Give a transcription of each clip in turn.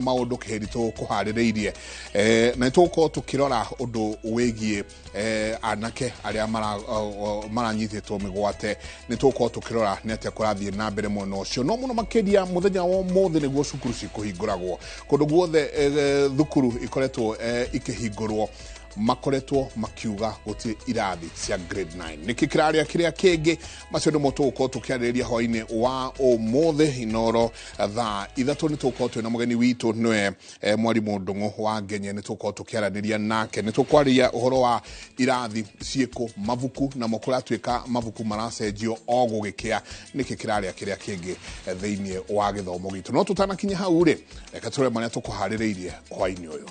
Maundu kehirito kuharireirie na tuko tukirora undu wegie anake aria maranyititwo migwate ni tuko tukirora ni atia kurathie na mbere muno ucio no muno makiria muthenya wo mothe niguo cukuru cikuhinguragwo kundu guothe thukuru ikoretwo ikihingurwo makoretwo makiuga guti irathi cia grade 9 niki kiraria kiria kingi macio ndimo tuko tukiariria hoine wa omothe inoro tha ithatu ni tuko twina mugeni witu nwe mwarimu Ndungu wa Ngenye ni tuko tukiaraniria nake ni tukwaria uhoro wa irathi ciiko mavuku na mukura twika mavuku maracenjio ogugikia niki kiraria kiria kingi theinie wa githomo gitu no tutanakinya hau ri reka tore maria tukuhaririirie kwa ini uyu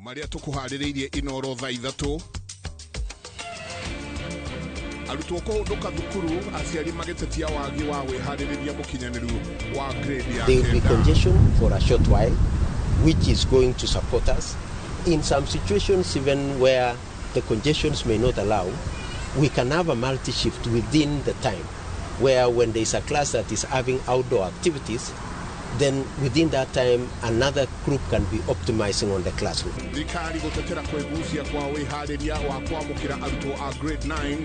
Maria tukuhaririirie inoro tha ithatu arutwo kuhunduka thukuru aciari magitetia wagi wa wihaririria mukinyaniru wa grade ya there will be congestion for a short while which is going to support us in some situations even where the congestions may not allow we can have a multi shift within the time where when there is a class that is having outdoor activities then within that time another group can be optimizing on the classroom. Likari gutetera kwegucia kwa wihariria wa kwamukira arutwo a grade 9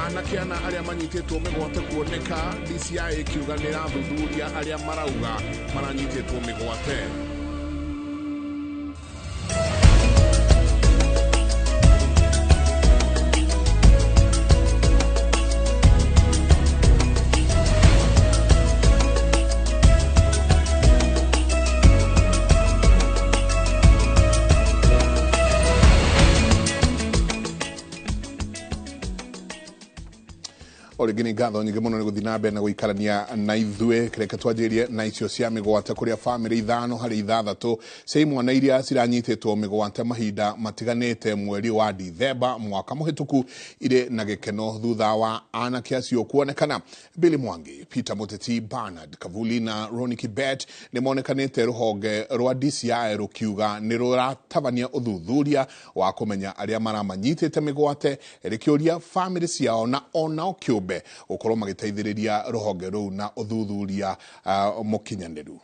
anakiana aria manyititwo migwate kuoneka DCI kiuganira thuthuria aria marauga maranyititwo migwate Origini gatho nyingi muno ni guthinabe na guikarania na ithue kireka twajirie na icio cia migwate kuria family ithano hari ithathatu cia imwana iria ciranyititwo migwate mahinda matiganite mweri wa Dithemba mwaka muhituku ire na gikeno thutha wa anake acio kuonekana Billy Mwangi, Peter Muteti, Bernard Kavuli na Ronnie Kibet ni monekanite ruhonge rwa DCI rukiuga ni ruratavania uthuthuria wa kumenya aria maramanyitite migwate rikiuria family ciao na onao kiumbe ukorwo magiteithiriria ruhonge ruu na uthuthuria mukinyaniru.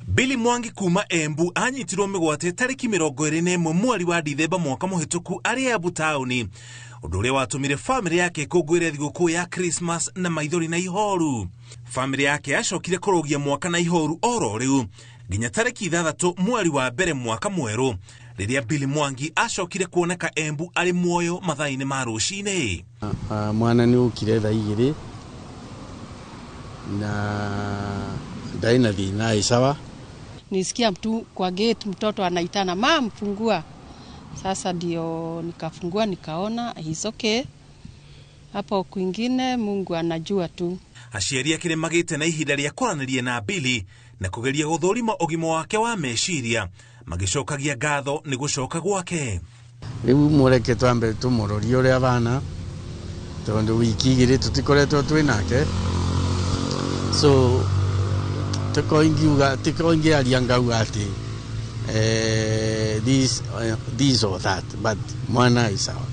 Billy Mwangi kuma Embu anyitirwo migwate tariki 21 mweri wa Dithemba mwaka muhituku ari Embu tauni undu uria watumire family yake kungwire thiguku ya Christmas na maithori na ihoru. Family yake acokire kurogia mwaka na ihoru oro riu nginya tariki 6 mweri wa mbere mwaka mweru riria Billy Mwangi acokire kuoneka Embu ari muoyo mathaini ma rucini. Mwana ni ukire tha igiri na daina thina isawa nisikia mtu kwa gate mtoto anaitana mama fungua. Sasa ndio nikafungua nikaona he's okay. Hapo kwingine Mungu anajua tu. Aciari ake magite na ihinda ria kwaraniria na Billy na kugeria guthurima ugima wake wa meciria magicokagia ngatho ni gucoka gwake. Riu mureke twambe tumurori uria bana tondu wiki igiri tutikoretwo twinake so tukoingi aliangauga ati this or that but mwana isawa.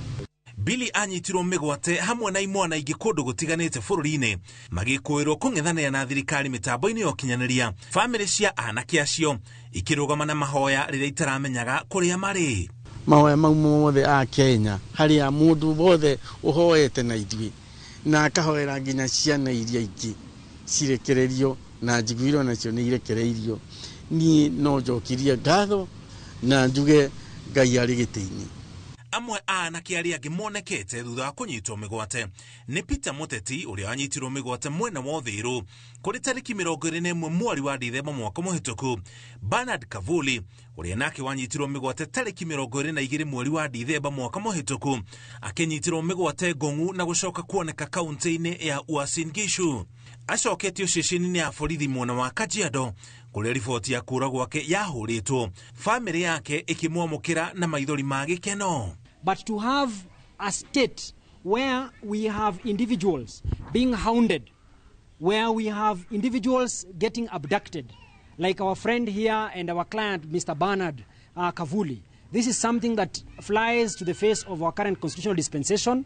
Billy anyitirwo migwate hamwe na imwana ingi kundu gutiganite bururi-ini magikuirwo kung'ethanira na thirikari mitambo-ini ya ukinyaniria family cia anake acio ikirugama na mahoya riria itaramenyaga kuria mari. Mahoya mau mothe a Kenya haria mundu wothe uhoete na ithui na akahoera nginya ciana iria ingi cirekererio na njiguirwo nacio ni irekereirio ni no njokirie ngatho na njuge Ngai ari giti-ini. Amwe anake aria angi monekete thutha wa kunyitwo migwate ni Peter Muteti uria anyitirwo migwate mwena wa uthiru kuri tariki 21 mweri wa Dithemba mwaka muhituku. Bernard Kavuli uria nake wanyitirwo migwate tariki 22 mweri wa Dithemba mwaka muhituku akinyitirwo migwate Ngong'u na gucoka kuoneka kaunti-ini ya Uasin Gishu. Acoketio ceceni-ini ya borithi mwena wa Kajiado kuria riboti ya kura gwake yahuritwo family yake ikimwamukira na maithori ma gikeno. But to have a state where we have individuals being hounded, where we have individuals getting abducted, like our friend here and our client, Mr. Bernard Kavuli, this is something that flies to the face of our current constitutional dispensation.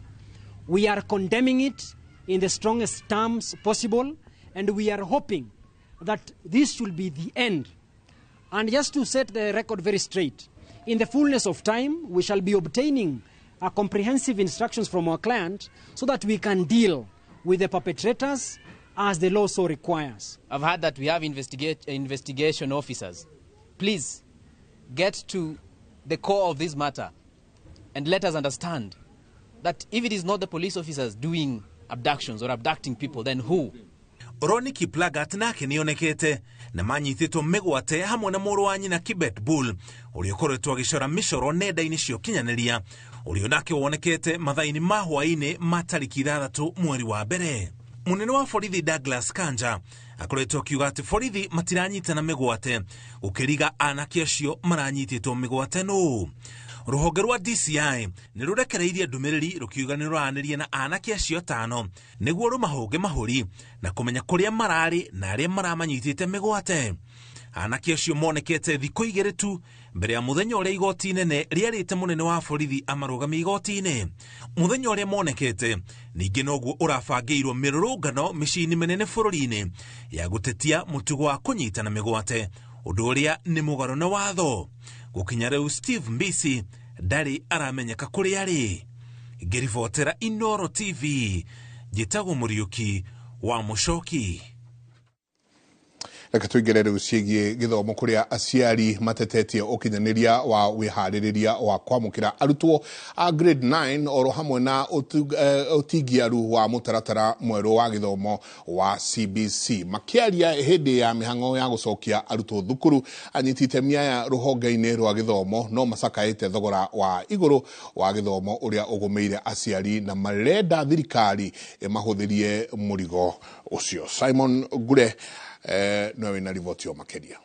We are condemning it in the strongest terms possible, and we are hoping that this should be the end. And just to set the record very straight, in the fullness of time, we shall be obtaining comprehensive instructions from our client so that we can deal with the perpetrators as the law so requires. I've heard that we have investigation officers. Please get to the core of this matter and let us understand that if it is not the police officers doing abductions or abducting people, then who? Roni Kiplagat nake nionekete na manyithitwo migwate hamwe na mũrũ wa nyina Kibet Bull ũrĩa ũkoretwo agĩcora mĩcoro nenda-inĩ cia ũkinyanĩria ũrĩa nake wonekete mathaa-inĩ ma hwaĩ-inĩ ma tarĩki 6 mweri wa mbere. Munene wa borithi Douglas Kanja akoretwo akiuga atĩ borithi matiranyitana mĩgwate gũkĩriga anake acio maranyitĩtwo mĩgwate no. Rũhonge rwa DCI nĩ rũrekereirie ndũmĩrĩri rũkiuga nĩ rũranĩria na anake acio 5 nĩguo rũmahũnge mahũri na kũmenya kũrĩa mararĩ na arĩa maramanyitĩte mĩgwate. Anake acio monekete thikũ 2 tu mbere ya mũthenya ũrĩa igoti inene rĩarĩte mũnene wa borithi amarũgamie igoti-inĩ. Mũthenya ũrĩa monekete ningĩ noguo ũrabangĩirwo mĩrũrũngano mĩciĩ-inĩ mĩnene bũrũri-inĩ ya gũtetia mũtugo wa kũnyitana mĩgwate, ũndũ ũrĩa nĩ mũgarũ na watho. Gũkinya rĩu Steve Mbisi ndarĩ aramenyeka kũrĩa arĩ. Ngĩribotera Inooro TV, njĩtagwo Mũriũki wa Mũcoki. Reka tũingĩre rĩu ciĩgiĩ gĩthomo kũrĩa aciari matetetie ũkinyanĩria wa wĩharĩrĩria wa kwamũkĩra arutwo a grade 9 oro hamwe na ũtingiaru wa mũtaratara mwerũ wa gĩthomo wa CBC. Makĩaria hĩndĩ ya mĩhang'o ya gũcokia arutwo thukuru, anyiti itemi aya rũhonge-inĩ rwa gĩthomo no macakaĩte thogora wa igũrũ wa gĩthomo ũrĩa ũgũmĩire aciari na marenda thirikari mahũthĩrie mũrigo ũcio. Simon Gure nowe na riboti o makeria.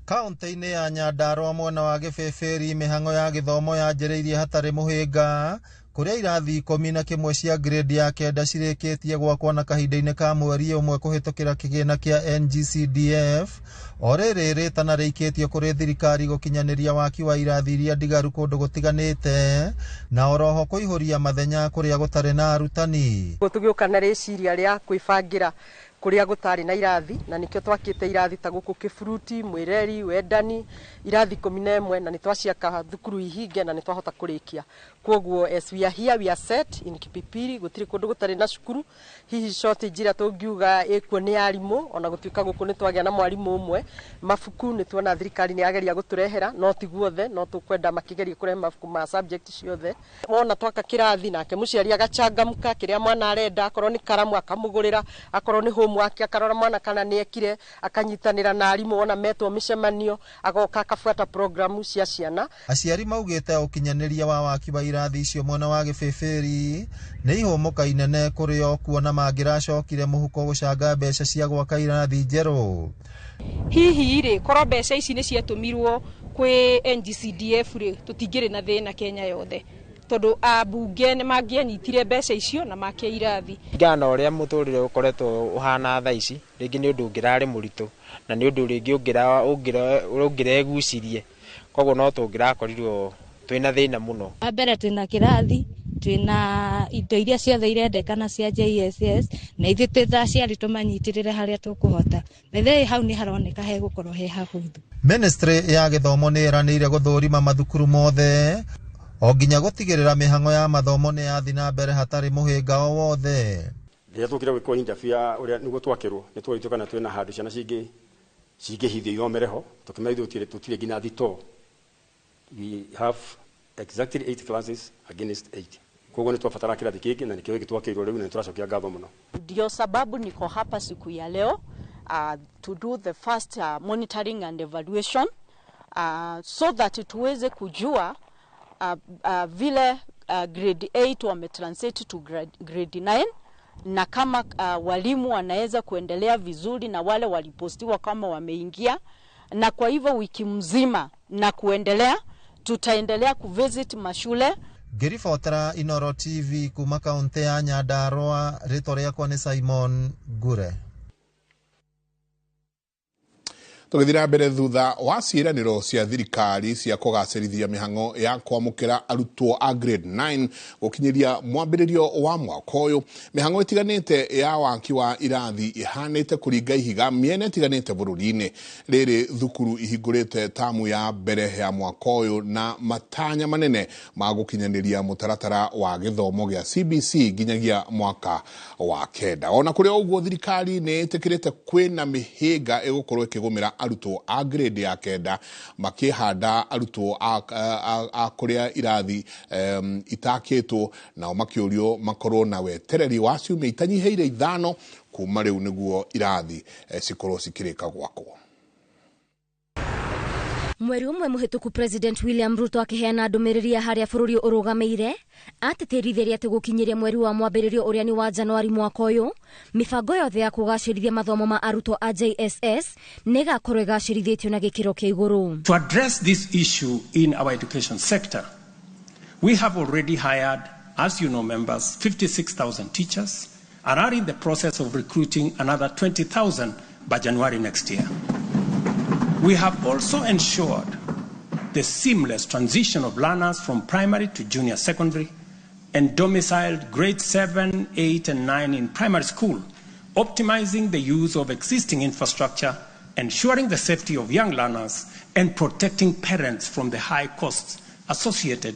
Kaunti-inĩ ya Nyandarua mwena wa Gĩbĩbĩri mĩhang'o ya gĩthomo yanjĩrĩirie hatarĩ mũhĩnga, kũrĩa irathi 11 cia grade ya 9 cirĩkĩtie gwakwo na kahinda-inĩ ka mweri ũmwe kũhĩtũkĩra kĩgĩna kĩa NGCDF, o rĩrĩ rĩtana rĩikĩtio kũrĩ thirikari gũkinyanĩria waki wa irathi iria ndigaru kũndũ gũtiganĩte na oroho kũihũria mathenya kũrĩa gũtarĩ na arutani. Tũgĩũka na rĩciria rĩa kwĩbangira kuria gutari na irathi na nikyo twakite irathi ta guku Kĩburuti, Mwireri, Wendani, irathi 11 na nitwaciaka thukuru ihinge na nitwahota kurikia. Koguo as we are here, we are set in Kipipiri, gutiri kundu gutari na cukuru. Hihi shortage ira tungiuga ikuo ni arimu, ona gutuika guku nitwagia na mwarimu umwe. Mafuku nituona thirikari ni ageria guturehera, no tiguothe, no tukwenda makigeria kurehe mafuku ma subject ciothe. Wona twaka kirathi nake muciari agachangamka kiria mwana arenda, akorwo ni karamu akamugurira, akorwo ni homework akarora mwana kana ni ekire, akanyitanira na arimu, wona metwo micemanio agoka akafuata programu cia ciana. Aciari maugite ukinyanĩria wa waki wa irathi icio mwena wa Gĩbĩbĩri nĩ ihũmũka inene kũrĩ o kuona mangĩracokire mũhuko gũcanga mbeca cia gwaka irathi njerũ. Hihi rĩ korwo mbeca ici nĩ ciatũmirwo kwĩ NGCDF rĩ tũtingĩrĩ na thĩna Kenya yothe, tondu abunge nĩ mangĩanyitire mbeca icio na makia irathi. Ngana ũrĩa mũtũrĩre ũkoretwo ũhana thaa ici rĩngĩ nĩ ũndũ ũngĩrarĩ mũritũ na nĩ ũndũ rĩngĩ ũngĩregucirie, koguo no tũngĩrakorirwo twĩna thĩna mũno. Mbere twĩna kĩrathi, twĩna indo iria ciothe irendekana cia JSS na ithuĩ twĩta aciari tũmanyitĩrĩre harĩa tũkũhota. Mbere hau nĩ haroneka hegũkorwo he hahũthũ. Ministry ya gĩthomo nĩ ĩranĩire gũthũrima mathukuru mothe o nginya gũtigĩrĩra mĩhang'o ya mathomo nĩ yathi na mbere hatarĩ mũhĩnga o wothe. Rĩrĩa tũkire gwĩkwo interview ũrĩa nĩguo twakĩrwo nĩ twĩtwo kana twĩna handũ ciana cingĩhithio ithomere-ho, tũkĩmaithũtire tũtire nginya thito. We have exactly 8 classes against 8. Koguo nĩ twabatara kĩrathi kĩngĩ na nĩkĩo gĩtwakĩirwo rĩu na nĩ tũracokia ngatho mũno. Ndio sababu niko hapa siku ya leo to do the first monitoring and evaluation so that tuweze kujua vile grade 8 wametranslate to grade 9 na kama walimu wanaweza kuendelea vizuri na wale walipostiwa kama wameingia, na kwa hivyo wiki mzima na kuendelea tutaendelea kuvisit mashule. Ngĩribotera Inooro TV kuma kaunti ya Nyandarua, rĩtwa rĩakwa nĩ Simon Gure. Tugithira mbere thutha wa ciiraniro cia thirikari cia kugacirithia mihango ya kwamukira arutwo a grade 9 gukinyiria mwambiririo wa mwaka uyu mihango itiganite ya waki wa irathi ihanite kuringa ihiga miene itiganite bururi-ini riri thukuru ihingurite tamu ya mbere ya mwaka uyu na matanya manene ma gukinyaniria mutaratara wa githomo gia CBC ginyagia mwaka wa kenda. Ona kuri uguo thirikari ni itikirite kwina mihinga igukorwo ikigumira arutwo a grade ya kenda makihanda arutwo a kuria irathi itakitwo na makiurio makorwo na wetereri wa ciumia itanyiheire 5 kuma riu niguo irathi cikorwo cikirika gwakwo. Mweri umwe muhituku President William Ruto akiheana ndumiriri haria bururi urugameire ateterithiria ati gukinyiria mweri wa mwambiririo uria ni wa Januari mwaka uyu mibango yothe ya kugacirithia mathomo ma arutwo a JSS negakorwo igacirithitio na gikiro kia iguru. To address this issue in our education sector, we have already hired, as you know members, 56,000 teachers and are in the process of recruiting another 20,000 by January next year. We have also ensured the seamless transition of learners from primary to junior secondary and domiciled grade 7, 8 and 9 in primary school, optimizing the use of existing infrastructure, ensuring the safety of young learners and protecting parents from the high costs associated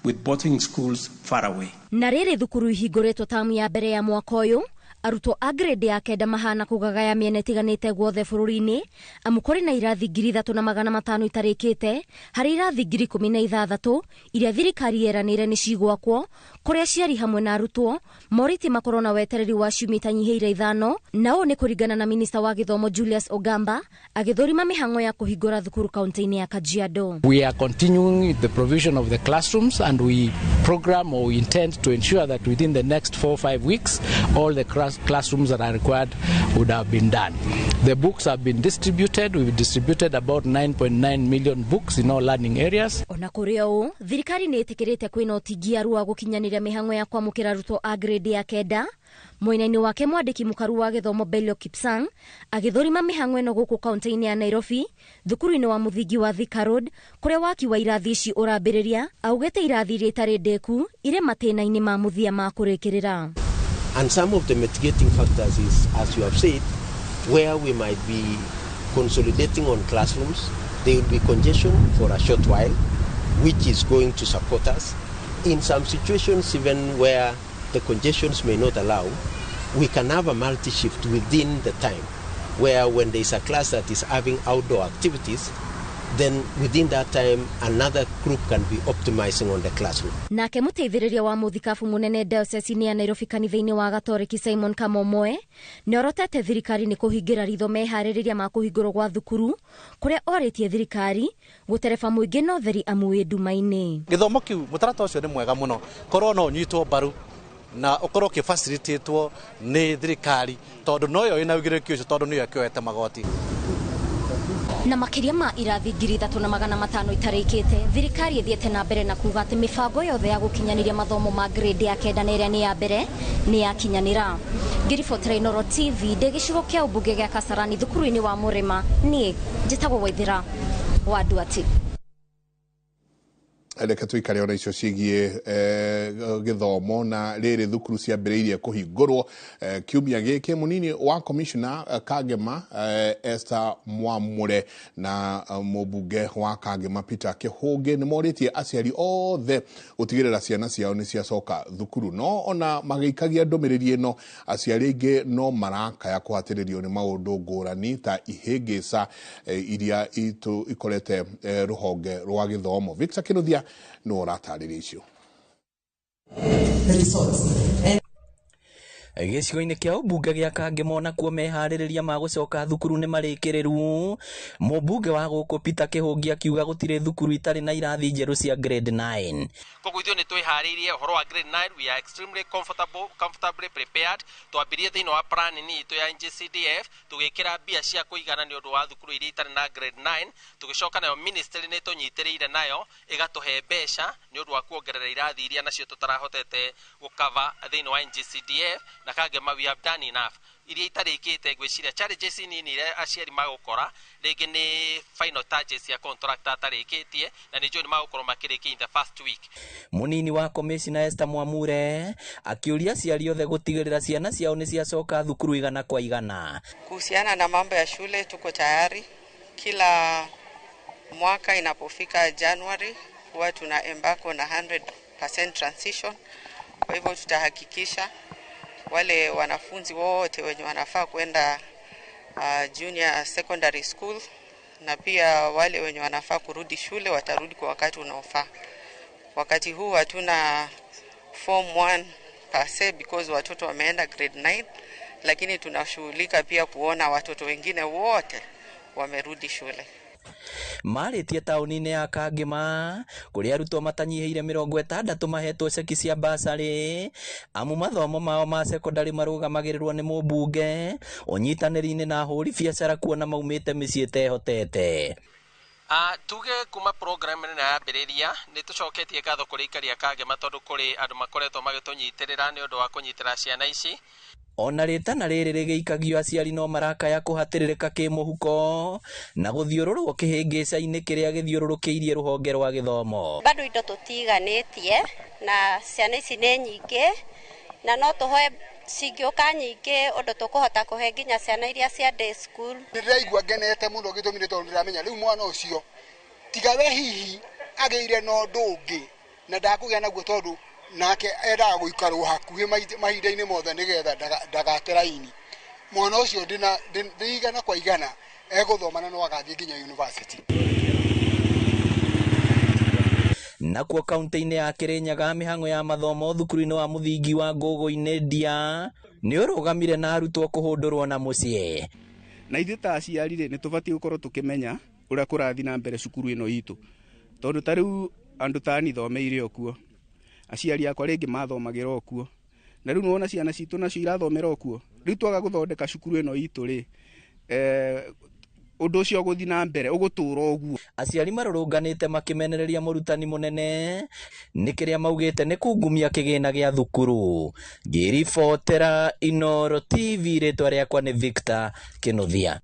with boarding schools far away. Na riri thukuru ihinguritwo tamu ya mbere ya mwaka uyu arutwo a grade ya kenda mahana kugagaya miene tiganite guothe bururi-ini amukuri na irathi 3,500 itarikite hari irathi 16,000 iria thirikari yeranire ni cigwakwo kuria ciari hamwe na arutwo moriti makorwo na wetereri wa ciumia itanyiheire 5 nao ni kuringana na minista wa githomo Julius Ogamba agithurima mihango ya kuhingura thukuru kaunti-ini ya Kajiado. We are continuing the provision of the classrooms and we program or we intend to ensure that within the next 4 or 5 weeks all the classrooms that are required would have been done. The books have been distributed. We've distributed about 9.9 million books in all learning areas. Ona kuri o thirikari ni itikirite kwina utingia ruwa gukinyaniria mihango ya kwamukira arutwo a grade ya kenda. Mwena-ini wake mwandiki mukaru wa githomo Belio Kipsang agithurima mihango ino guku kaunti-ini ya Nairobi thukuru-ini wa muthingi wa Thika Road kuria waki wa irathi ici urambiriria augete irathi iria itari ndeku ire matena-ini ma muthia ma kurikirira. And some of the mitigating factors is, as you have said, where we might be consolidating on classrooms, there will be congestion for a short while, which is going to support us. In some situations, even where the congestions may not allow, we can have a multi-shift within the time, where when there is a class that is having outdoor activities, then within that time another group can be optimizing on the classroom. Nake muteithiriria wa muthikafu munene diocese-ini ya Nairobi kanitha-ini wa Gatoreki Simon Kamomoe niorotete thirikari ni kuhingira ritho mehaririria ma kuhingurwo gwa thukuru kuria oritie thirikari gutereba muingi no theri amwe nduma-ini. Githomo kiu mutarata ucio ni mwega muno korwo no nyitwo baru na ukorwo ki facilitatwo ni thirikari tondu noyo ina ugiriki ucio tondu niyo akioete magoti. Na makiria ma irathi 3,500 itarikite thirikari ithiete na mbere na kuga ati mibango yothe ya gukinyaniria mathomo ma grade ya kenda na iria ni ya mbere ni yakinyanira. Ngiribotera Inoro TV ndegicigo kia ubunge gia Kasarani thukuru-ini wa Murima nie njitagwo Waithira wa Duati. Reke tuikare ona icio cigie githomo na riri thukuru ciambiriirie kuhingurwo kiumia giki munini wa commissioner Kagema Esther Mwamure na mubunge wa Kagema Peter Kihungi ni moritie aciari othe gutigirira ciana ciao ni ciacoka thukuru no ona magikagia ndumiriri ino aciari ingi no maraka ya kuhatiririo ni maundu ngurani ta ihingisa iria ikorete ruhonge rwa githomo. Victor Kinuthia no ratarĩria icio. Gĩcigo-inĩ kĩa ũmbunge gĩa Kangema nakuo meharĩrĩria ma gũcoka thukuru nĩ marĩkĩrĩru. Mũmbunge wa gũkũ Peter Kihungi akiuga gũtirĩ thukuru itarĩ na irathi njerũ cia grade 9. Koguo ithuĩ nĩ twĩharĩirie ũhoro wa grade 9, we are extremely comfortably prepared. Twambirie thĩinĩ wa plan itũ ya NGCDF tũgĩkĩra mbia cia kũigana nĩ ũndũ wa thukuru iria itarĩ na grade 9, tũgĩcoka nayo ministry nĩ tũnyitĩrĩire nayo ĩgatũhe mbeca nĩ ũndũ wa kuongerera irathi iria nacio tũtarahotete gũkava thĩinĩ wa NGCDF na Kangema we have done enough. iria itarikite gwiciria challenges nini iria aciari magukora rĩngĩ nĩ final touches ya contract atarikitie na nĩjo nĩ magukorwo makĩrĩkia in the first week. Munini wa Commissioner Esther Mwamure akiuria aciari othe gutigĩrĩra ciana ciao nĩ ciacoka thukuru igana kwa igana. Kuhusiana na mambo ya shule tuko tayari. Kila mwaka inapofika January huwa tuna embark on 100% transition. Kwa hivyo tutahakikisha wale wanafunzi wote wenye wanafaa kwenda junior secondary school na pia wale wenye wanafaa kurudi shule watarudi kwa wakati unaofaa. Wakati huu hatuna form 1 per se because watoto wameenda grade 9, lakini tunashughulika pia kuona watoto wengine wote wamerudi shule. Marĩtie taũni-inĩ ya Kangĩma kũrĩa arutwo matanyihĩire 60 mahetwo ceki cia basarĩ amu mathomo mao ma secondary marũgamagĩrĩrwo nĩ mũmbunge ũnyitanĩri-inĩ na ahũri biacara kuona maumĩte mĩciĩ ĩtehotete. Tuge kuma program ĩno yambĩrĩria nĩ tũcoketie ngatho kũrĩ aikari a Kangĩma tondũ kũrĩ andũ makoretwo magĩtũnyitĩrĩra nĩ ũndũ wa kũnyitĩra ciana ici. Ona rĩtana rĩrĩ rĩgĩikagio aciari no marakaya kũhatĩrĩrĩka kĩmũhuko na gũthiũrũrũkwo kĩhĩngĩca-inĩ kĩrĩa gĩthiũrũrũkĩirie rũhonge rwa gĩthomo. Bado indo tũtiganĩtie na ciana ici nĩ nyingĩ na no tũhoe cingĩũka nyingĩ ũndũ tũkũhota kũhe nginya ciana iria cia day school. Ndĩraigua ngenete mũno gĩtũmi tondũ ndĩramenya rĩu mwana ũcio tiga we hihi agĩire na ũndũ ũngĩ na ndakũgĩa naguo tondũ nake endaga gũikarwo hakuhĩ mahinda-inĩ mothe nĩgetha ndagate raini. Mwana ũcio ndĩigana kwa igana egũthoma na no agathiĩ nginya university. Nakuo kaunti-inĩ ya Kĩrĩnyaga mĩhang'o ya mathomo thukuru-inĩ wa mũthingi wa Ngũgũ-inĩ Ndia nĩ ũrũgamire na arutwo kũhũndũrwo na mũciĩ. Na ithuĩ ta aciari nĩ tũbatiĩ gũkorwo tũkĩmenya ũrĩa kũrathiĩ na mbere cukuru ĩno itũ tondũ ta rĩu andũ ta niĩ thomeire okuo, aciari akwa rĩngĩ mathomagĩra okuo na rĩu nĩwona ciana citũ nacio irathomera okuo. Rĩu twaga gũthondeka cukuru ĩno itũ rĩ ũndũ ũcio gũthiĩ na mbere ũgũtũũra ũguo. Aciari marũrũnganĩte makĩmenereria mũrutani mũnene nĩ kĩrĩa maugĩte nĩ kungumia kĩgĩna gĩa thukuru. Ngĩribotera Inooro TV, rĩtwa rĩakwa nĩ Victor Kĩnuthia.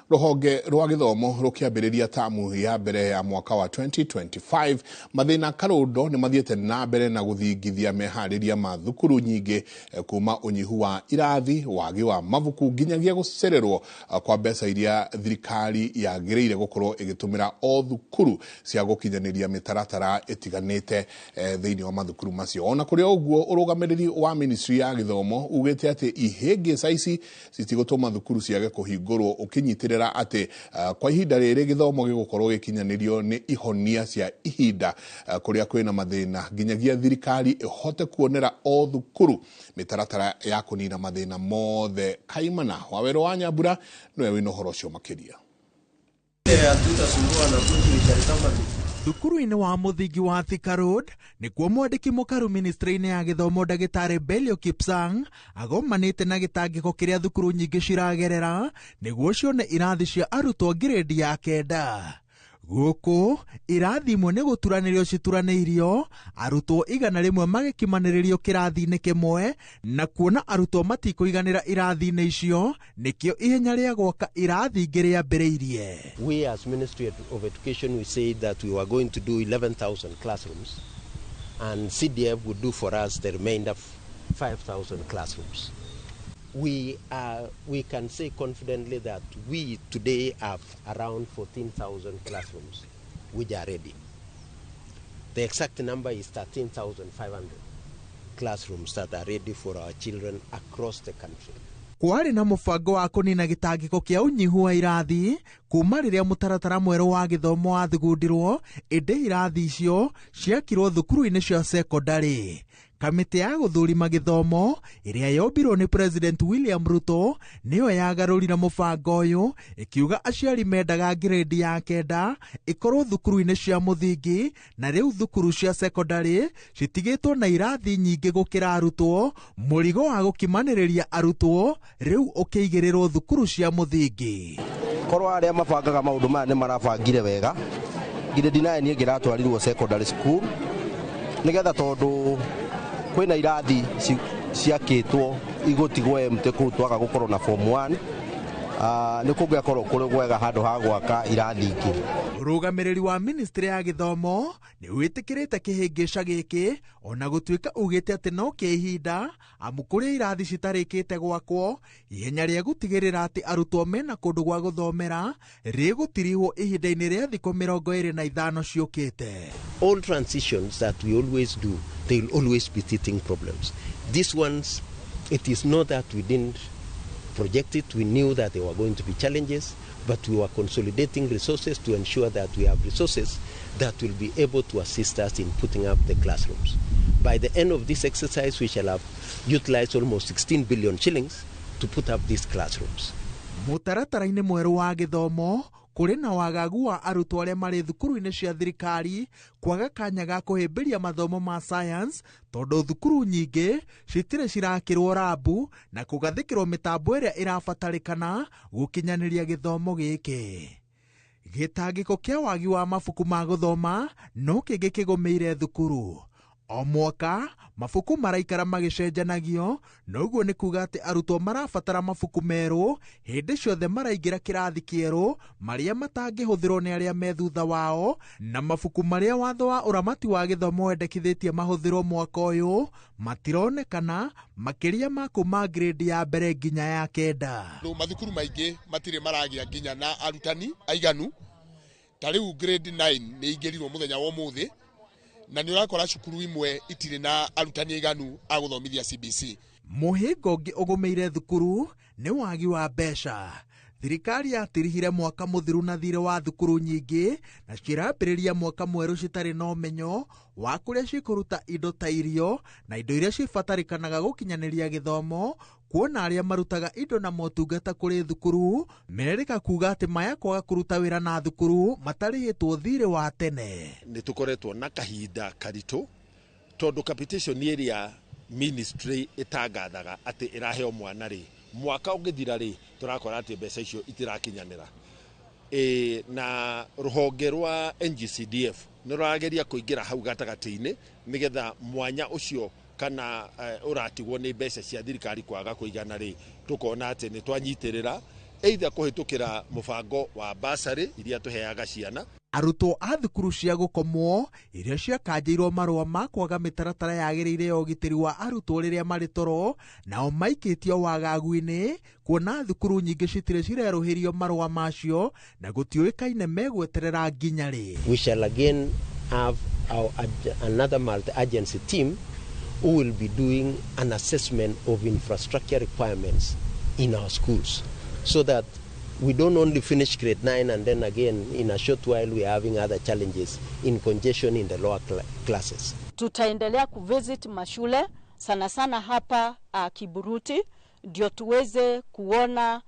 Rũhonge rwa gĩthomo rũkĩambĩrĩria tamu ya mbere ya mwaka wa 2025 mathĩna karũndo nĩ mathiĩte na mbere na gũthingithia meharĩria ma thukuru nyingĩ kuma ũnyihu wa irathi, wagi wa mabuku nginyagia gũcererwo kwa mbeca iria thirikari yagĩrĩire gũkorwo ĩgĩtũmĩra o thukuru cia gũkinyanĩria mĩtaratara ĩtiganĩte thĩinĩ wa mathukuru macio. Ona kũrĩ ũguo ũrũgamĩrĩri wa ministry ya gĩthomo ugĩte atĩ ihĩngĩca ici citigũtũma thukuru ciage kũhingũrwo ũkinyitĩrĩra ati kwa ihinda rĩrĩ gĩthomo gĩgũkorwo gĩkinyanĩrio nĩ ihonia cia ihinda kũrĩa kwĩna mathĩna nginyagia thirikari ĩhote kuonera o thukuru mĩtaratara ya kũnina mathĩna mothe kaimana. Wawerũ wa Nyambura nĩwe wĩna ũhoro ũcio makĩria. Thukuru-inĩ wa mũthingi wa Thika Road nĩkuo mwandĩki mũkaru ministry-inĩ ya gĩthomo ndagĩtarĩ Belio Kipsang agomanĩte na gĩtangĩko kĩrĩa thukuru nyingĩ ciragerera nĩguo cione irathi cia arutwo ngirĩndi ya 9. Gũkũ irathi imwe nĩ gũturanĩrio cituranĩirio, arutwo 100 magĩkimanĩrĩrio kĩrathi-inĩ kĩmwe na kuona arutwo matikũiganĩra irathi-inĩ icio nĩkĩo ihenya rĩa gwaka irathi ingĩ rĩambĩrĩirie. We as Ministry of Education, we said that we were going to do 11,000 classrooms and CDF would do for us the remainder 5,000 classrooms. We can say confidently that we today have around 14,000 classrooms which are ready. The exact number is 13,500 classrooms that are ready for our children across the country. Kwarĩ na mũbango wa kũnina gĩtangĩko kĩa ũnyihu wa irathi kuma rĩrĩa mũtaratara mwerũ wa gĩthomo wathugundirwo, ĩndĩ irathi icio ciakirwo thukuru-inĩ cia secondary. Kamĩtĩ ya gũthũrima gĩthomo ĩrĩa yombirwo nĩ President William Ruto nĩyo yagarũrire mũbango ũyũ ĩkiuga aciari mendaga ngirĩndi ya 9 ĩkorwo thukuru-inĩ cia mũthingi na rĩu thukuru cia secondary citigĩtwo na irathi nyingĩ gũkĩra arutwo, mũrigo wa gũkimanĩrĩria arutwo rĩu ũkĩigĩrĩrwo thukuru cia mũthingi. Korwo arĩa mabangaga maũndũ maya nĩ marabangire wega, ngirĩndi 9 ĩngĩratwarirwo secondary school nĩgetha tondũ kwĩna irathi ciakĩtwo igotigwo empty kuu twaga gukorwo na form 1 nä kå ngä akorwo kå rä gwega handå ha gwaka irathi ingä. Rũgamĩrĩri wa ministry ya gĩthomo nĩ wĩtĩkĩrĩte kĩhĩngĩca gĩkĩ ona gũtuĩka ugĩte atĩ no kĩa ihinda amu kũrĩa irathi citarĩkĩte gwakwo ihenya rĩa gũtigĩrĩra atĩ arutwo mena kũndũ gwa gũthomera rĩgũtirihwo ihinda-inĩ rĩa thikũ 25 ciũkĩte. All transitions that we always do, they will always be teething problems. These ones, it is not that we didn't project it, we knew that there were going to be challenges, but we were consolidating resources to ensure that we have resources that will be able to assist us in putting up the classrooms. By the end of this exercise, we shall have utilized almost 16 billion shillings to put up these classrooms. Mũtaratara-inĩ mwerũ wa gĩthomo kũrĩ na wagagu wa arutwo arĩa marĩ thukuru-inĩ cia thirikari kwaga kanya ga kũhĩmbĩria mathomo ma science tondũ thukuru nyingĩ citirĩ cirakĩrwo rabu na kũgathĩkĩrwo mĩtambo ĩrĩa ĩrabatarĩkana gũkinyanĩria gĩthomo gĩkĩ. Gĩtangĩko kĩa wagi wa mabuku ma gũthoma no kĩngĩ kĩgũmĩire thukuru. O mwaka mabuku maraikara magĩcenjanagio, noguo nĩ kuga atĩ arutwo marabatara mabuku merũ hĩndĩ ciothe maraingĩra kĩrathi kĩerũ marĩa matangĩhũthĩrwo nĩ arĩa me thutha wao, na mabuku marĩa watho wa ũramati wa gĩthomo wendekithĩtie mahũthĩrwo mwaka ũyũ matironekana makĩria ma kuma grade ya mbere nginya ya 9. Mathukuru maingĩ matirĩ maragĩa nginya na arutani aiganu. Ta rĩu grade 9 nĩ ingĩrirwo mũthenya wa ũmũthĩ na nĩ ũrakora cukuru imwe itirĩ na arutani aiganu a gũthomithia CBC. Mũhĩngo ũngĩ ũgũmĩire thukuru nĩ wagi wa mbeca. Thirikari yatirihire mwaka mũthiru na thirĩ wa thukuru nyingĩ na cirambĩrĩria mwaka mwerũ citarĩ na ũmenyo wa kũrĩa cikũruta indo ta irio na indo iria cibatarĩkanaga gũkinyanĩria gĩthomo, kuona arĩa marutaga indo na motungata kũrĩ thukuru merĩka kuga atĩ maya kwaga kũruta wĩra na thukuru matarĩhĩtwo thirĩ wa tene. Nĩ tũkoretwo na kahinda karitũ tondũ capitation ĩrĩa ministry ĩtangathaga atĩ ĩraheo mwana rĩ, mwaka ũngĩthira rĩ tũrakora atĩ mbeca icio itirakinyanĩra. Na rũhonge rwa NGCDF nĩ rũrageria kũingĩra hau gatagatĩ-inĩ nĩgetha mwanya ũcio kana ũratigwo nĩ mbeca cia thirikari kwaga kũigana rĩ tũkona atĩ nĩ twanyitĩrĩra either kũhĩtũkĩra mũbango wa basarĩ iria tũheaga ciana. Arutwo a thukuru cia gũkomwo iria ciakanjĩirwo marũa ma kwaga mĩtaratara yagĩrĩire ya ũgitĩri wa arutwo rĩrĩa marĩ toro nao maikĩtio wagagu-inĩ, kuona thukuru nyingĩ citirĩ cirerũhĩrio marũa macio na gũtiũĩkaine megweterera nginya rĩ. We shall again have another multi-agency team who will be doing an assessment of infrastructure requirements in our schools so that we don't only finish grade 9 and then again in a short while we are having other challenges in congestion in the lower classes. Tutaendelea kuvisit mashule sana sana hapa Kiburuti ndio tuweze kuona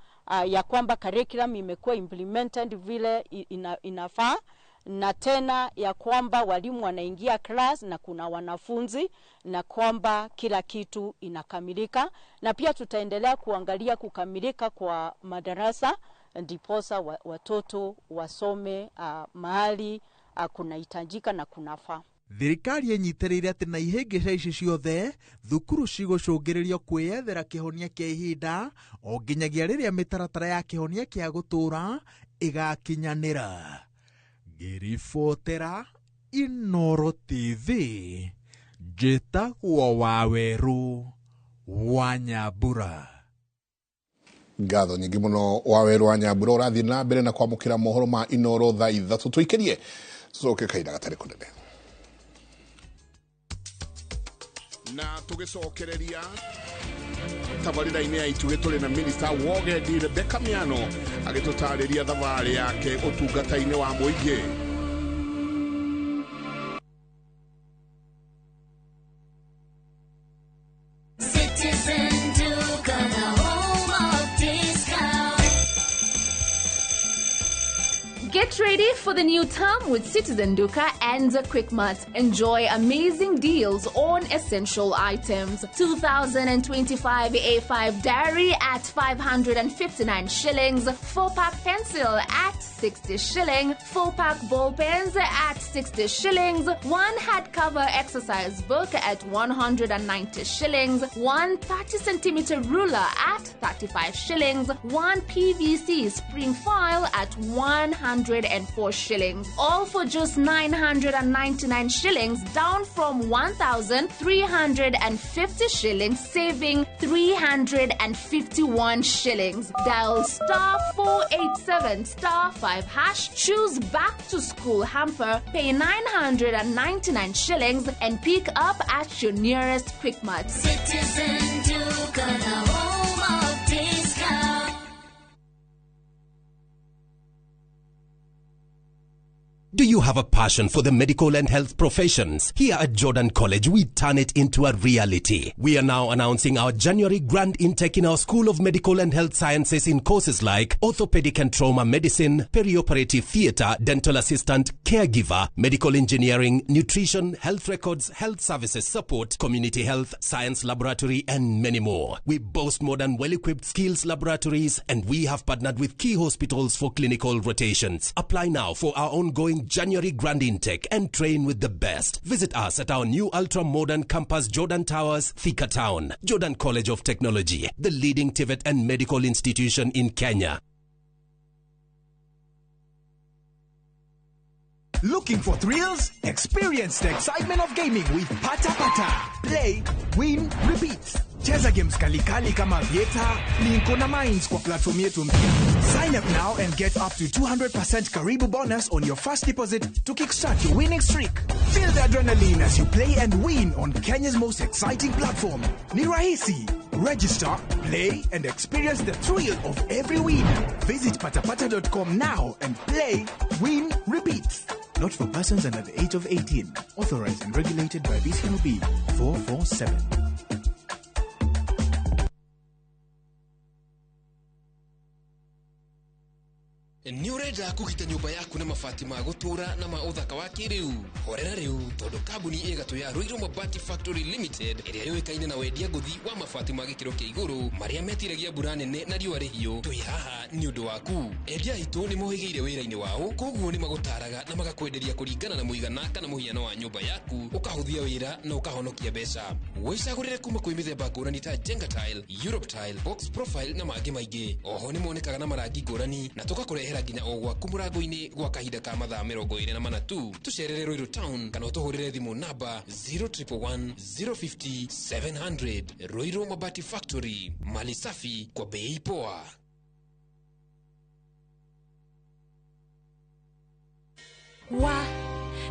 ya kwamba curriculum imekuwa implemented vile inafaa, na tena ya kwamba walimu wanaingia class na kuna wanafunzi na kwamba kila kitu inakamilika, na pia tutaendelea kuangalia kukamilika kwa madarasa ndiposa watoto wasome mahali kunahitajika na kunafaa. Thirikari ĩnyitĩrĩire atĩ na ihĩngĩca ici ciothe thukuru cigũcũngĩrĩrio kwĩyethera kĩhonia kĩa ihinda o nginyagia rĩrĩa mĩtaratara ya kĩhonia kĩa gũtũũra ĩgakinyanĩra. Ngĩribotera Inooro TV, njĩtagwo Wawerũ wa Nyambura. Ngatho nyingĩ mũno Wawerũ wa Nyambura. Ũrathiĩ na mbere na kwamũkĩra mohoro ma Inooro thaa 3 tũikĩrie tũcoke kahinda gatarĩ kũnene. Na tũgĩcokereria tabarĩra-inĩ ya itugĩ tũrĩ na Minister wa Ũgendi Rebecca Miano agĩtũtarĩria thabarĩ yake ũtungata-inĩ wa mũingĩ. Get Get ready for the new term with Citizen Duka and Quickmart. Enjoy amazing deals on essential items. 2025 A5 Diary at 559 shillings. 4-pack pencil at 60 shilling. 4-pack ball pens at 60 shillings. 1 hardcover exercise book at 190 shillings. 1 30-centimeter ruler at 35 shillings. 1 PVC spring file at 104 shillings. All for just 999 shillings, down from 1,350 shillings, saving 351 shillings. Dial *487 *5#, choose back to school hamper, pay 999 shillings and pick up at your nearest Quickmart. Citizen Duka, the home of discount. Do you have a passion for the medical and health professions? Here at Jordan College, we turn it into a reality. We are now announcing our January grand intake in our School of Medical and Health Sciences in courses like Orthopedic and Trauma Medicine, Perioperative Theatre, Dental Assistant, Caregiver, Medical Engineering, Nutrition, Health Records, Health Services Support, Community Health, Science Laboratory, and many more. We boast modern, well-equipped skills laboratories, and we have partnered with key hospitals for clinical rotations. Apply now for our ongoing January grand intake and train with the best. Visit us at our new ultra-modern campus, Jordan Towers, Thika Town. Jordan College of Technology, the leading TVET and medical institution in Kenya. Looking for thrills? Experience the excitement of gaming with Pata Pata. Play, win, repeat. Cheza games kali kama Vieta, Linko na Mines kwa platform yetu mpya. Sign up now and get up to 200% Karibu bonus on your first deposit to kickstart your winning streak. Feel the adrenaline as you play and win on Kenya's most exciting platform. Ni rahisi. Register, play, and experience the thrill of every win. Visit patapata.com now and play, win, repeat. Not for persons under the age of 18. Authorized and regulated by BCLB 447. Ni urenda kugita nyumba yaku na mabati ma gutura na ma uthaka wa kiriu horera riu tondu kambuni igatu ya Ruiru Mabati Factory Limited iria yoikaine na wendia nguthi wa mabati ma gikiro kia iguru maria metiragia mbura nene na riua rihio twi haha ni undu waku endia itu ni mohigeire wira-ini wao koguo ni magutaraga na magakwenderia kuringana na muigana kana muhiano wa nyumba yaku ukahuthia wira na ukahonokia mbeca wicagurire kuma kwi mithemba ngurani ta Jenga Tile, Europe Tile, Box Profile na mangi maingi oho ni monekaga na marangi ngurani na tugakurehera nginya o gwaku murango-ini gwa kahinda ka mathaa 24 tu tucerere Ruiru Town kana utuhurire thimu namba 0111 050 700. Ruiru Mabati Factory, mali safi kwa bei poa.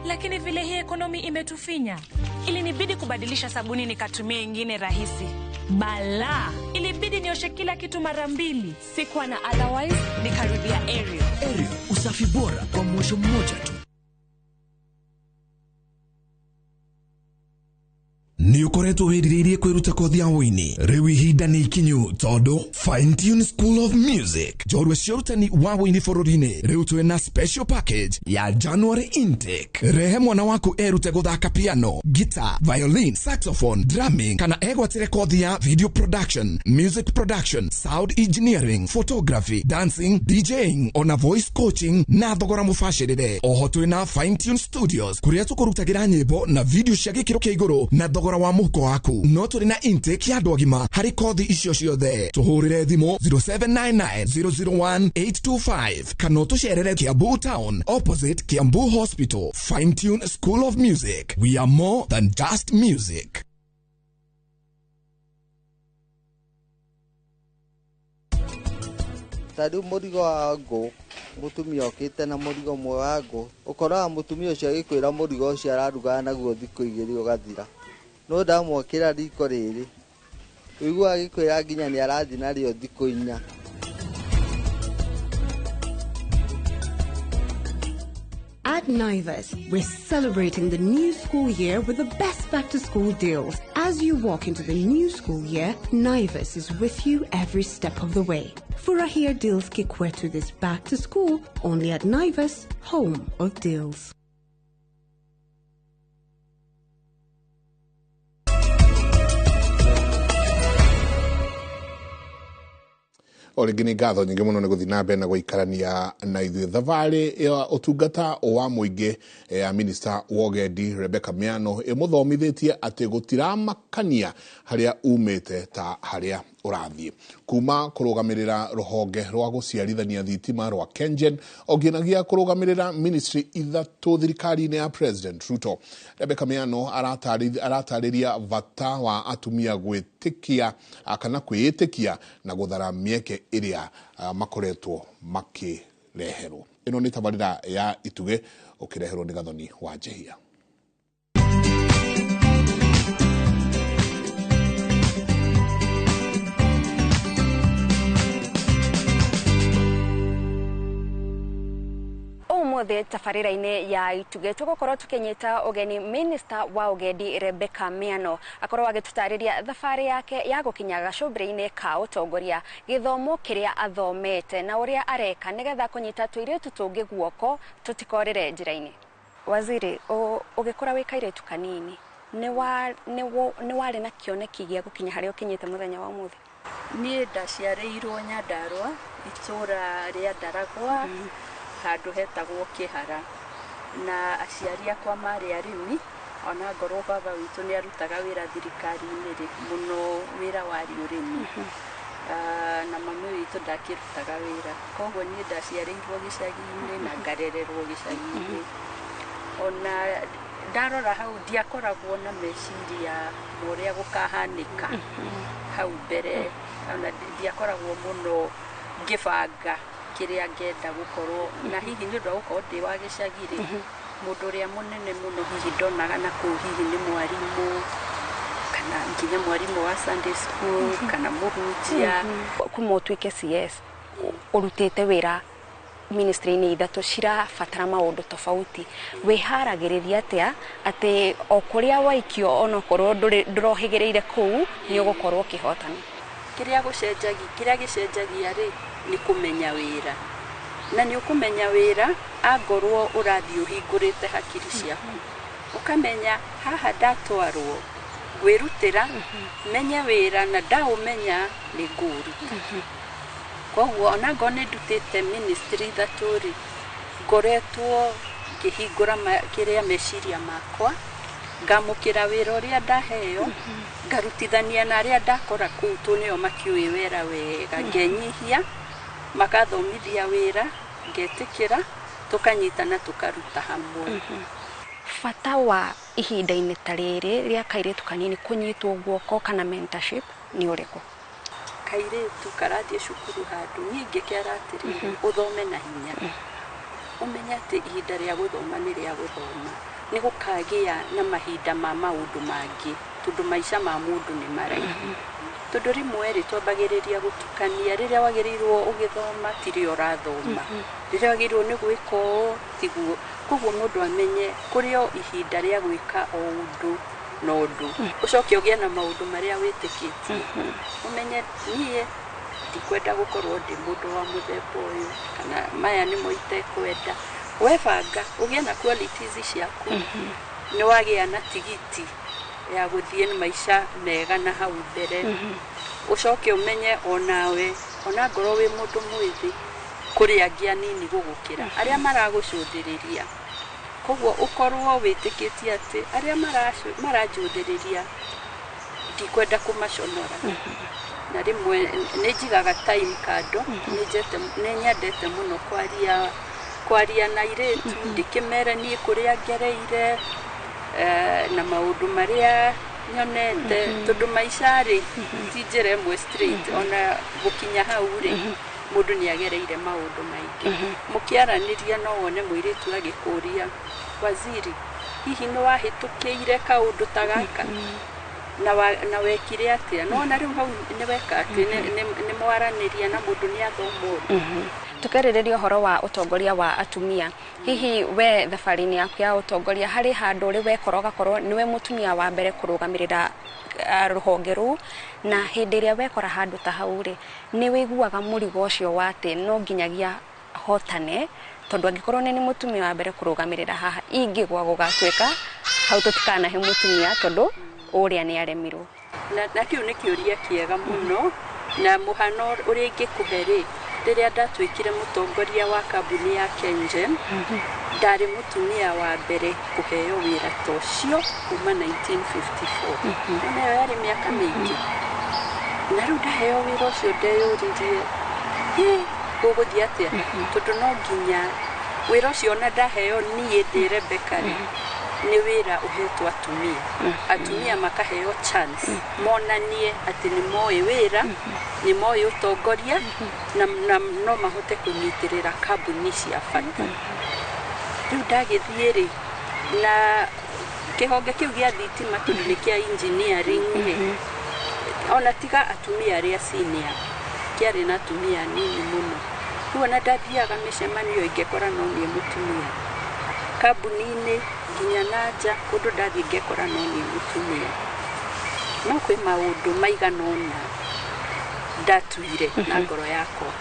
Lakini vile hii ekonomi imetufinya, ilinibidi kubadilisha sabuni nikatumia ingine rahisi. Bala, ilibidi nioshe kila kitu mara 2. Sikuwa na otherwise, nikarudia Ariel. Ariel, usafi bora kwa mwosho mmoja tu. Ni ukoretwo wiririirie kwiruta kothi ya wini riu ihinda ni ikinyu tondu Fine Tune School of Music jorwe ciorutani wa wini bururi-ini riu twina special package ya January intake. Rehe mwana waku erute guthaka piano, guitar, violin, saxophone, drumming kana egwatire kothi ya video production, music production, sound engineering, photography, dancing, DJing ona voice coaching na thogora mubashirire. Oho twina Fine Tune Studios kuria tukurutagira nyimbo na video cia gikiro kia iguru na thogora wa muhuko waku. No turi na intake ya andu agima hari kothi icio ciothe. Tuhurire thimu 0799001825 kana tucerere Kiambu Town opposite Kiambu Hospital. Fine Tune School of Music, we are more than just music. Tadu murigo wangu mutumia okite na murigo mwe wangu ukoraga mutumia ucio agikwira murigo ucio araruga naguo thikũ 2 ugathira no ndamwokira riko riri uigua agikwira nginya ni arathi nario thikũ 4. At Naivas, we're celebrating the new school year with the best back-to-school deals As you walk into the new school year, Naivas is with you every step of the way. Furahia deals kikwetu this back to school, only at Naivas, home of deals. Origini ngatho nyingi muno ni guthi na mbere na guikarania na ithuĩ thabarĩ ya ũtungata wa mũingĩ ya minister wa ũgendi Rebecca Miano ĩmũthomithĩtie atĩ gũtiramakania harĩa umĩte ta harĩa ũrathiĩ. Kuma kũrũgamĩrĩra rũhonge rwa gũciarithania thitima rwa KenGen oginagia kũrũgamĩrĩra ministry ithatũ thirikari-inĩ ya President Ruto. Rebecca Miano aratarĩria bata wa atumia gwĩtĩkia kana kwĩĩtĩkia na gũthara mĩeke ĩrĩa makoretwo makĩreherwo. Ĩno nĩ tabarĩra ya Ituge ũkĩreherwo nĩ Gathoni wa Njehia. Umuthi tabarĩra-inĩ ya Ituge tũgũkorwo tũkĩnyita ũgeni minister wa ũgendi Rebecca Miano akorwo agĩtũtarĩria thabarĩ yake ya gũkinya gacũmbĩrĩ-inĩ ka ũtongoria, gĩthomo kĩrĩa athomete na ũrĩa areka nĩgetha kũnyita tũirĩtu tũngĩ guoko tũtikorĩre njĩra-inĩ. Waziri, ũgĩkora wĩ kairĩtu kanini nĩ warĩ na kĩoneki gĩa gũkinya harĩa ũkinyĩte mũthenya wa ũmũthĩ? Niĩ ndaciarĩirwo Nyandarua, itũra rĩa Ndaragwa, handũ hetagwo Kĩhara, na aciari akwa marĩ arĩmi, ona ngorwo baba witũ nĩ arutaga wĩra thirikari-inĩ mũno wĩra wa ũrĩmi, na mami witũ ndakĩrutaga wĩra. Koguo niĩ ndaciarĩirwo gĩcagi-inĩ na ngarererwo gĩcagi-inĩ. Ona ndarora hau ndiakoragwo na meciria ũrĩa gũkahanĩka hau mbere, ona ndiakoragwo mũno ngĩbanga kĩrĩa ngenda gũkorwo, na hihi nĩ ũndũ wa gũkorwo ndĩ wa gĩcagi-rĩ, mũndũ ũrĩa mũnene mũno hihi ndonaga na kũu hihi nĩ mwarimũ, kana nginya mwarimũ wa Sunday school, kana mũhunjia. Kuma ũtuĩke CS, ũrutĩte wĩra ministry-inĩ ithatũ cirabatara maũndũ tofauti. Wĩharagĩrĩria atĩa atĩ o kũrĩa waikio onokorwo ndũrohĩgĩrĩire kũu nĩ ũgũkorwo ũkĩhotana? Kĩrĩa gĩcenjagia-rĩ nĩ kũmenya wĩra, na nĩ ũkũmenya wĩra angorwo ũrathiĩ ũhingũrĩte hakiri ciaku, ũkamenya haha ndatwarwo wĩrutĩra, menye wĩra na ndaũmenya nĩ ngũruta. Koguo ona ngorwo nĩ ndutĩte ministry ithatũ-rĩ, ngoretwo ngĩhingũra kĩrĩa meciria makwa, ngamũkĩra wĩra ũrĩa ndaheo, ngarutithania na arĩa ndakora kũu nĩo makĩũĩ wĩra wega, ngenyihia, makathomithia wĩra, ngetĩkĩra, tũkanyitana tũkaruta hamwe. Bata wa ihinda-inĩ ta rĩrĩ rĩa kairĩtu kanini kũnyitwo guoko kana mentorship nĩ ũrĩkũ? Kairĩtu karathiĩ cukuru handũ, niĩ ingĩkera atĩrĩrĩ, ũthome na hinya, ũmenye atĩ ihinda rĩa gũthoma nĩ rĩa gũthoma, nĩ gũkagĩa na mahinda ma maũndũ mangĩ, tondũ maica ma mũndũ nĩ maraihu. Tondũ rĩmwe twambagĩrĩria gũtukania, rĩrĩa wagĩrĩirwo ũgĩthoma tirĩo ũrathoma, rĩrĩa wagĩrĩirwo nĩ gwĩka ũũ tiguo. Koguo mũndũ amenye kũrĩ o ihinda rĩa gwĩka o ũndũ na ũndũ, ũcoke ũgĩe na maũndũ marĩa wĩtĩkĩtie. Ũmenye niĩ ndikwenda gũkorwo ndĩ mũndũ wa mũthemba ũyũ, kana maya nĩmo itekwenda. Webanga ũgĩe na qualities ciaku, nĩ wagĩa na tigiti ya gũthiĩ maica mega na hau mbere. Ũcoke ũmenye onawe, ona ngorwo wĩ mũndũ mwĩthĩ, kũrĩ angĩ anini gũgũkĩra arĩa maragũcũthĩrĩria. Koguo ũkorwo wĩtĩkĩtie atĩ arĩa maranjũthĩrĩria ndikwenda kũmaconora. Na rĩmwe nĩ njigaga time kando, nĩ nyendete mũno kwaria na airĩtu, ndĩkĩmere niĩ kũrĩa ngereire, na maũndũ marĩa nyonete, tondũ maica-rĩ ti njĩra ĩmwe straight, ona gũkinya hau-rĩ mũndũ nĩ agereire maũndũ maingĩ. Mũkĩaranĩria no wone mũirĩtu agĩkũria, waziri, hihi nĩ wahĩtũkĩire kaũndũ ta gaka na wekire atĩa? No ona rĩu hau nĩ weka atĩ nĩ mwaranĩria na mũndũ nĩ athoma ũndũ. tukerĩrĩria ũhoro wa ũtongoria wa atumia hihi we thabarĩ-inĩ yaku ya ũtongoria harĩ handũ rĩ wekora gakorwo niwe mũtumia wa mbere kũrũgamĩrĩra rũhonge rũu na hĩndĩ ĩrĩa wekora handũ ta hau rĩ nĩ wĩiguaga mũrigo ũcio wa atĩ no nginyagia hotane tondũ angĩkorwo nĩ mũtumia wa mbere kũrũgamĩrĩra haha ingĩgwa gũgatuĩka hau tũtikanahe mũtumia tondũ ũrĩa nĩ aremirwo na kĩu nĩ kĩũria kĩega mũno na mũhano ũrĩa ingĩkũhe rĩ rĩrĩa ndatuĩkire mũtongoria wa kambuni ya Kengen ndarĩ mũtumia wa mbere kũheo wĩra ta ũcio kuma 1954 nayo yarĩ mĩaka mĩingĩ na rĩu ndaheo wĩra ũcio ndeyũririe gũgũthiĩ atĩa tondũ no nginya wĩra ũcio ona ndaheo niĩ ndĩ Rebecca rĩ nĩ wĩra ũhetwo atumia makaheo chance monanie atĩ nĩ moĩ wĩra nĩ moĩ ũtongoria na no mahote kũnyitĩrĩra kambuni cia bata rĩu ndagĩthiĩ rĩ na kĩhonge kĩu gĩa thitima tondũ nĩ kĩa engineering ona tiga atumia arĩa senior kĩarĩ na atumia nini mũno rĩu ona ndathiaga mĩcemanio ingĩkora no niĩ mũtumia kambuni-inĩ nginya na nja kũndũ ndathiĩ ngekora no niĩ mũtumia no kwĩ maũndũ maigana ũna ndatuire na ngoro yakwa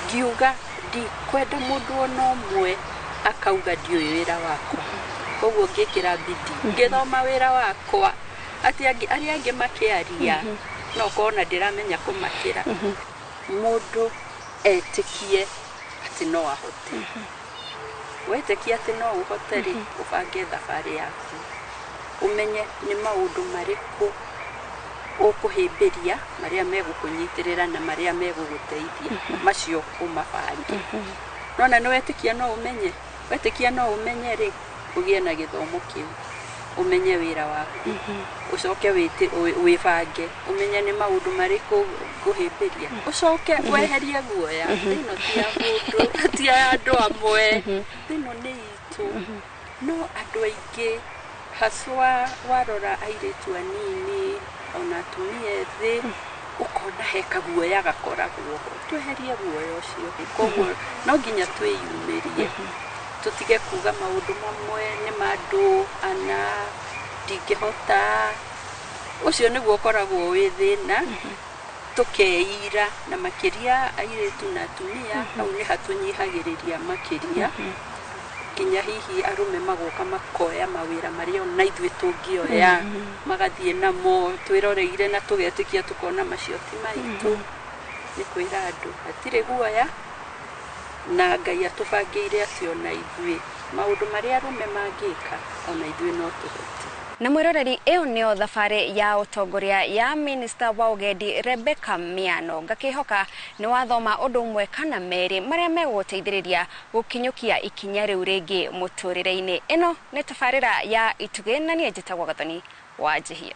ngiuga ndikwenda mũndũ ona ũmwe akauga ndiũĩ wĩra wakwa koguo ngĩkĩra bidii ngĩthoma wĩra wakwa atĩ arĩa angĩ makĩaria no kona ndĩramenya kũmakĩra mũndũ etĩkie atĩ no ahote wetĩkia atĩ no ũhote rĩ ũbange thabarĩ yaku ũmenye nĩ maũndũ marĩkũ ũkũhĩmbĩria marĩa megũkũnyitĩrĩra na marĩa megũgũteithia macio ũmabange nona nĩ wetĩkia no ũmenye wetĩkia no ũmenye rĩ ũgĩe na gĩthomo kĩu umenye wĩra waku ucoke wĩbange umenye nĩ maũndũ marĩkũ ngũhĩmbĩria ucoke weherie guoya ĩno ti ya mũndũ ti ya andũ amwe ĩno nĩ itũ no andũ aingĩ haswa warora airĩtu anini ona atumia ethĩ ukona heka guoya gakoragwo tweherie guoya ũcio koguo no nginya twĩyumĩrie tutige kuga maũndũ mamwe nĩ mandũ ana ndingĩhota ũcio nĩguo ũkoragwo wĩ thĩna tukeira na makĩria airĩtu na atumia hau nĩ hatunyihagĩrĩria makĩria kinya hihi arume magoka makoya mawĩra marĩa ona ithuĩ tũngĩoya magathiĩ namo twĩroreire na tũgetĩkia tukona macio ti maitũ nĩ kwĩra andũ hatirĩ guoya na Ngai atũbangĩire acio na ithuĩ maũndũ marĩa arume mangĩka ona ithuĩ no tũhote na mwĩroreri ĩyo nĩyo thabarĩ ya ũtongoria ya Minister wa ũgendi Rebecca Miano ngakĩhoka nĩ wathoma ũndũ ũmwe kana merĩ marĩa megũteithĩrĩria gũkinyũkia ikinya rĩu rĩngĩ mũtũrĩre-inĩ ĩno nĩ tabarĩra ya Itugĩ na niĩ njĩtagwo Gathoni wa Njihia.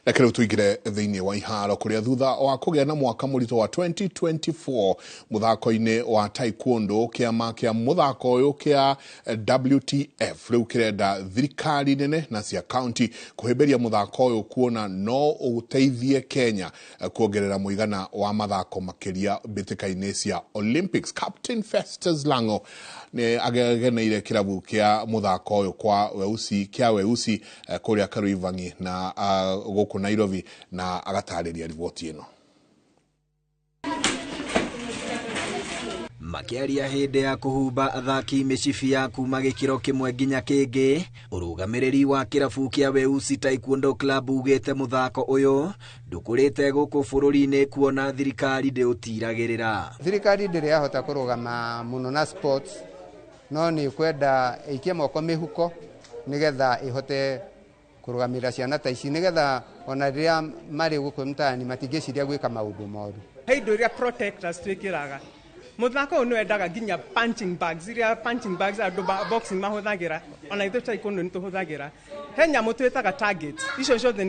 Reke rĩu tũingĩre thĩinĩ wa iharo kũrĩa thutha wa kũgĩa na mwaka mũritũ wa 2024 mũthako-inĩ wa taekwondo kĩama kĩa mũthako ũyũ kĩa WTF rĩu kĩrenda thirikari nene na cia county kũhĩmbĩria mũthako ũyũ kuona no ũteithie Kenya kuongerera mũigana wa mathako makĩria mbĩtĩka-inĩ cia Olympics. Captain Festus Lango nĩ ageneire kĩrabu kĩa mũthako ũyũ kwa weusi kũrĩa Karuivangi na gũkũ Nairobi na agatarĩria riboti ĩno. Makĩaria hĩndĩ ya kũhumba athaki mĩcibi ya kuma gĩkĩro kĩmwe nginya kĩngĩ, ũrũgamĩrĩri wa kĩrabu kĩa Weusi Taekwondo Club ugĩte mũthako ũyũ ndũkũrĩte gũkũ bũrũri-inĩ kuona thirikari ndĩũtiragĩrĩra. Thirikari ndĩrĩ yahota kũrũgama mũno na sports, no nĩ kwenda ĩikie moko mĩhuko nĩgetha ĩhote kũrũgamĩrĩra ciana ta ici nĩgetha ona rĩrĩa marĩ gũkũ mtaani matingĩciria gwĩka maũndũ moru. He indo iria protectors twĩkĩraga muthako ũyũ nĩwendaga nginya punching bags iria punching bags andũ boxing mahũthagĩra ona ithuĩ taekwondo nĩ tũhũthagĩra. He nyamũ twĩtaga targets icio ciothe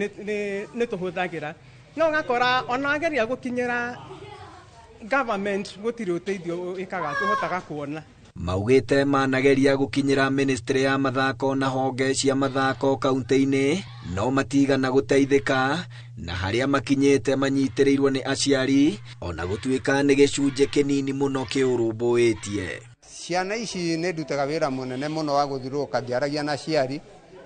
nĩ tũhũthagĩra no gakora onageria gukinyira government gutiri uteithio ikaga tuhotaga kuona. Maugite manageria gukinyira ministry ya mathako na honge cia mathako kaunti-ini no matigana guteithika na haria makinyite manyitirirwo ni aciari ona gutuika ni gicunje kinini muno kiurumbuitie. Ciana ici ne ndutaga wira munene muno wa guthiruka ngiaragia na aciari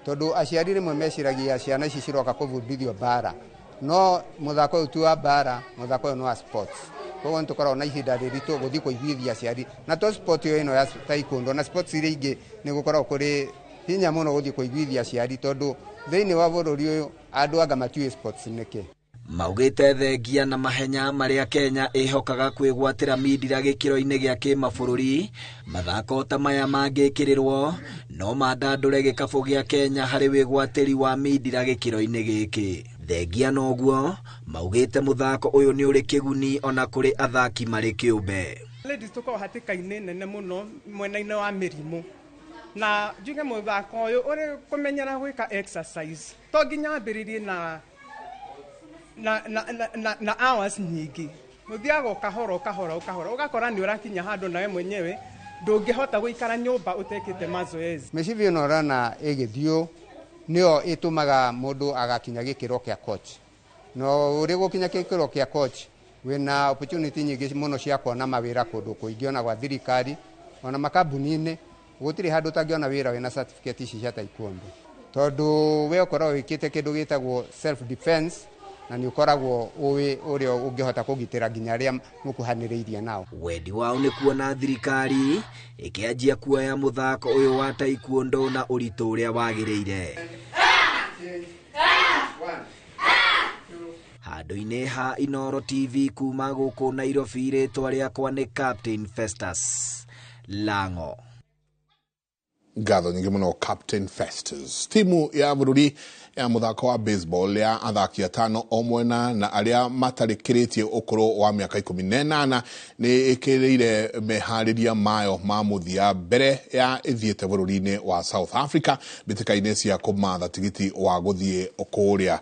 tondu aciari rimwe meciragia ciana ici ciroka kuvundithio bara no muthako uyu tu wa bara muthako no wa sports. Koguo nitukoragwo na ihinda riritu guthii kuiguithia aciari na to sport yo ino ya taekwondo na sports iria ingi ni gukoragwo kuri hinya muno guthii kuiguithia aciari tondu thiini wa bururi uyu andu anga matiui sports niki. Maugite thengia na mahenya maria Kenya ihokaga kwigwatira midira gikiro-ini gia kimabũrũri mathako ta maya mangikirirwo no mandandure gikabu gia Kenya hari wigwatiri wa midira gikiro-ini giki. Thengia noguo maugite muthako uyu ni uri kiguni ona kuri athaki mari kiumbe. Ladies tuko hatikaine nene muno mwena-ini wa mirimu na njuge muthako uyu uri kumenyera gwika exercise to nginya ambiririe na hours nyingi muthiago kahoro ugakora ni urakinya handu nawe mwenyewe ndungihota guikara nyumba utekite mazoezi. Mecibi no rana egithio nio itumaga mundu agakinya gikiro kia coach no uri gukinya gikiro kia coach wina opportunity nyingi muno cia kuona mawira kundu kuingi ona gwa thirikari ona makambuni-ini gutiri handu tangiona wira wina certificate ici cia taekwondo tondu we ukoragwo wikite kindu gitagwo self defense na ni ukoragwo uria ungihota kugitira nginya aria mukuhaniriirie nao. Wendi wao ni kuona thirikari ikianjia kuoya muthako uyu wa taekwondo na uritu uria wagiriire. Handu-ini ha Inoro TV kuma guku Nairobi, ritwa riakwa ni Captain Festus Lango. Ngatho nyingi muno Captain Festus. Timu ya bururi ya muthako wa baseball ya athaki atano o mwena na aria matarikiritie ukuru wa miaka 18 ni ikiriire mehariria mayo ma muthia mbere ya ithiete bururi-ini wa South Africa bitika-ini cia kumatha tigiti wa guthie okuria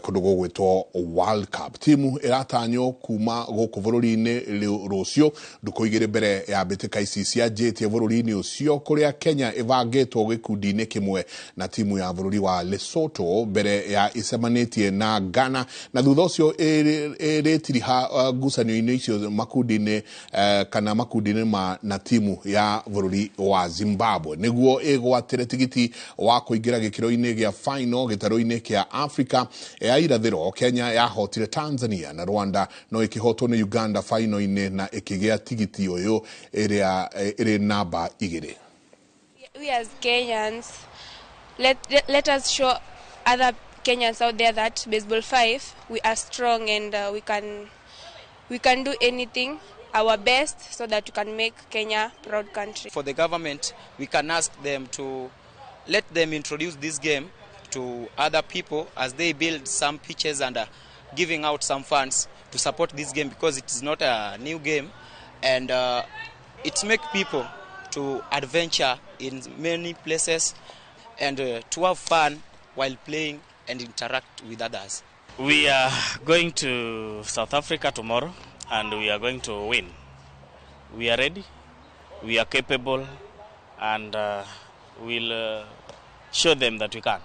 kundu gugwitwo World Cup. Timu iratanyo kuma guku bururi-ini rucio nduku igiri mbere ya bitika ici cia jetie bururi-ini ucio kuria Kenya ivangitwo gikundi-ini kimwe na timu ya bururi wa Lesotho mbere ya isemanitie na Ghana na thutha ucio iretiriha ngucanio-ini icio makundi-ini kana makundi-ini ma na timu ya bururi wa Zimbabwe niguo igwatire tigiti wa kuingira gikiro-ini gia final gitaro-ini kia Africa ya irathiro. Kenya yahotire Tanzania na Rwanda no ikihotwo ni Uganda final-ini na ikigia tigiti uyu iri namba 2. We as Kenyans, let us show other Kenyans out there that baseball 5 we are strong and we can do anything our best so that we can make Kenya a proud country. For the government, we can ask them to let them introduce this game to other people as they build some pitches and giving out some funds to support this game because it is not a new game and it makes people to adventure in many places and to have fun while playing and interact with others. We are going to South Africa tomorrow and we are going to win. We are ready, we are capable and we'll show them that we can.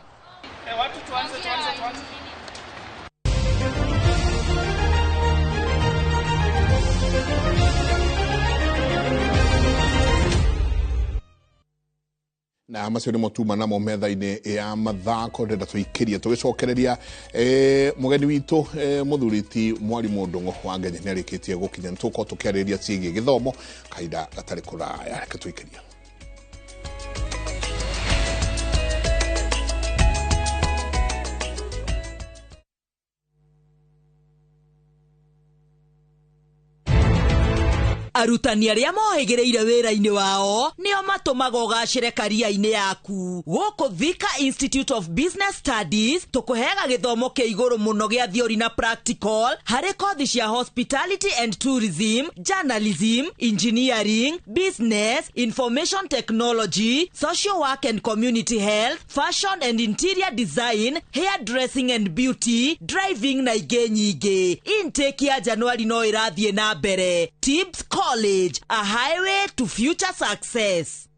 na macio ni motuma na metha-ini ya mathako ndenda tuikiria tugicokereria mugeni witu muthuriti mwarimu Ndung'u wa Ngenya ni arikitie gukinya ntuko tukiariria ciigi githomo kaida gatari kuraya reke tuikiria. arutani arĩa mohĩgĩrĩire wĩra-inĩ wao nĩo matũmaga ũgacĩre karia-inĩ yaku. Gũkũ Thika Institute of Business Studies tũkũheaga gĩthomo kĩa igũrũ mũno gĩa theory na practical harĩ kothi cia hospitality and tourism, journalism, engineering, business, information technology, social work and community health, fashion and interior design, hairdressing and beauty, driving na ingĩ nyingĩ. Intake ya Januari no ĩrathiĩ na mbere. Tibbs College, a highway to future success.